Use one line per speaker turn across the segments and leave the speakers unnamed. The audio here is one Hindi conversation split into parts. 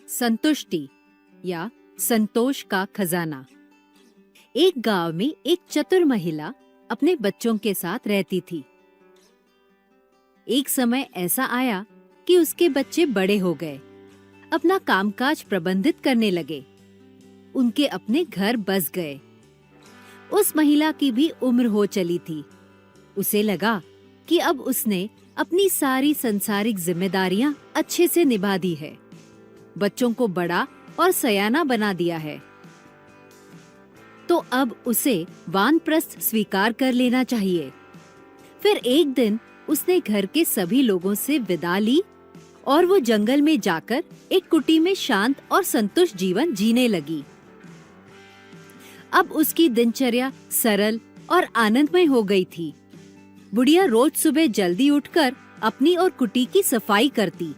संतुष्टि या संतोष का खजाना। एक गांव में एक चतुर महिला अपने बच्चों के साथ रहती थी। एक समय ऐसा आया कि उसके बच्चे बड़े हो गए, अपना कामकाज प्रबंधित करने लगे, उनके अपने घर बस गए। उस महिला की भी उम्र हो चली थी। उसे लगा कि अब उसने अपनी सारी सांसारिक जिम्मेदारियां अच्छे से निभा दी है, बच्चों को बड़ा और सयाना बना दिया है, तो अब उसे वानप्रस्थ स्वीकार कर लेना चाहिए। फिर एक दिन उसने घर के सभी लोगों से विदा ली और वो जंगल में जाकर एक कुटी में शांत और संतुष्ट जीवन जीने लगी। अब उसकी दिनचर्या सरल और आनंदमय हो गई थी। बुढ़िया रोज सुबह जल्दी उठकर अपनी और कुटी की सफाई करती।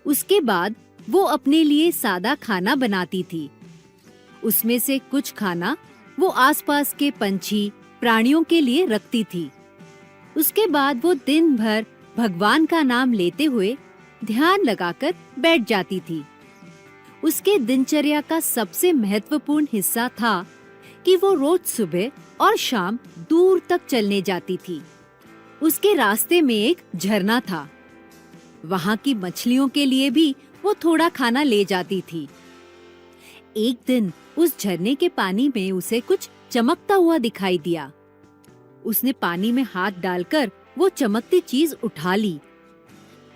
उसके बाद वो अपने लिए सादा खाना बनाती थी। उसमें से कुछ खाना वो आसपास के पंछी, प्राणियों के लिए रखती थी। उसके बाद वो दिन भर भगवान का नाम लेते हुए ध्यान लगाकर बैठ जाती थी। उसके दिनचर्या का सबसे महत्वपूर्ण हिस्सा था कि वो रोज सुबह और शाम दूर तक चलने जाती थी। उसके रास्ते में एक झरना था। वहाँ की मछलियों के लिए भी वो थोड़ा खाना ले जाती थी। एक दिन उस झरने के पानी में उसे कुछ चमकता हुआ दिखाई दिया। उसने पानी में हाथ डालकर वो चमकती चीज उठा ली।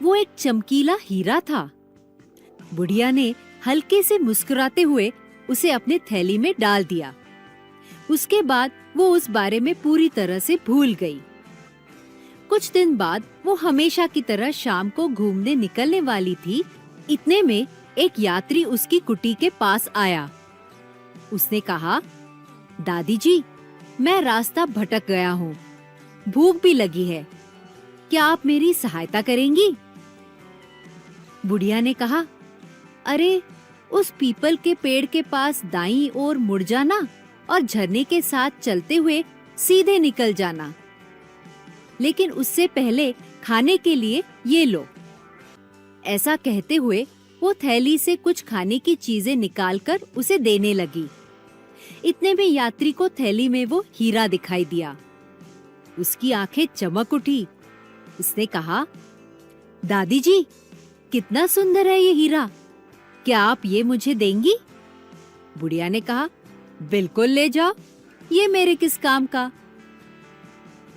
वो एक चमकीला हीरा था। बुढ़िया ने हल्के से मुस्कुराते हुए उसे अपने थैली में डाल दिया। उसके बाद वो उस बारे में पूरी तरह से भूल गई। कुछ दिन बाद वो हमेशा की तरह शाम को घूमने निकलने वाली थी। इतने में एक यात्री उसकी कुटी के पास आया। उसने कहा, दादी जी, मैं रास्ता भटक गया हूँ, भूख भी लगी है, क्या आप मेरी सहायता करेंगी? बुढ़िया ने कहा, अरे उस पीपल के पेड़ के पास दाईं ओर मुड़ जाना और झरने के साथ चलते हुए सीधे निकल जाना, लेकिन उससे पहले खाने के लिए ये लो। ऐसा कहते हुए वो थैली से कुछ खाने की चीजें निकालकर उसे देने लगी। इतने में यात्री को थैली में वो हीरा दिखाई दिया। उसकी आंखें चमक उठी। उसने कहा, दादी जी, कितना सुंदर है ये हीरा, क्या आप ये मुझे देंगी? बुढ़िया ने कहा, बिल्कुल ले जाओ, ये मेरे किस काम का।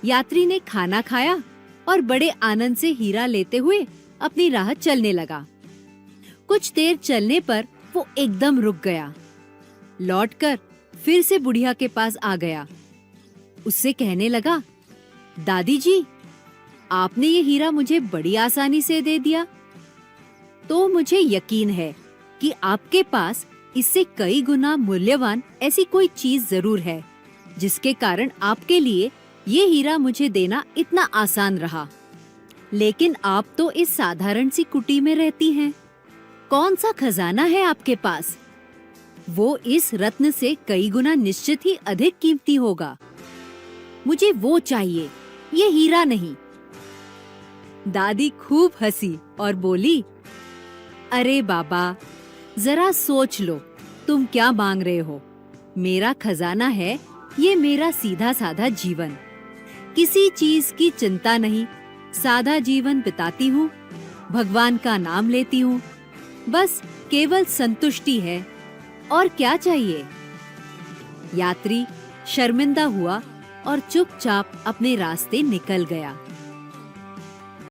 यात्री ने खाना खाया और बड़े आनंद से हीरा लेते हुए अपनी राह चलने लगा। कुछ देर चलने पर वो एकदम रुक गया। लौटकर फिर से बुढ़िया के पास आ गया। उससे कहने लगा, दादी जी, आपने ये हीरा मुझे बड़ी आसानी से दे दिया, तो मुझे यकीन है कि आपके पास इससे कई गुना मूल्यवान ऐसी कोई चीज जरूर है, जिसके कारण आपके लिए ये हीरा मुझे देना इतना आसान रहा। लेकिन आप तो इस साधारण सी कुटी में रहती हैं। कौन सा खजाना है आपके पास? वो इस रत्न से कई गुना निश्चित ही अधिक कीमती होगा। मुझे वो चाहिए, ये हीरा नहीं। दादी खूब हंसी और बोली, अरे बाबा, जरा सोच लो, तुम क्या मांग रहे हो? मेरा खजाना है ये मेरा सीधा साधा जीवन। किसी चीज की चिंता नहीं, सादा जीवन बिताती हूँ, भगवान का नाम लेती हूँ, बस केवल संतुष्टि है, और क्या चाहिए? यात्री शर्मिंदा हुआ और चुपचाप अपने रास्ते निकल गया।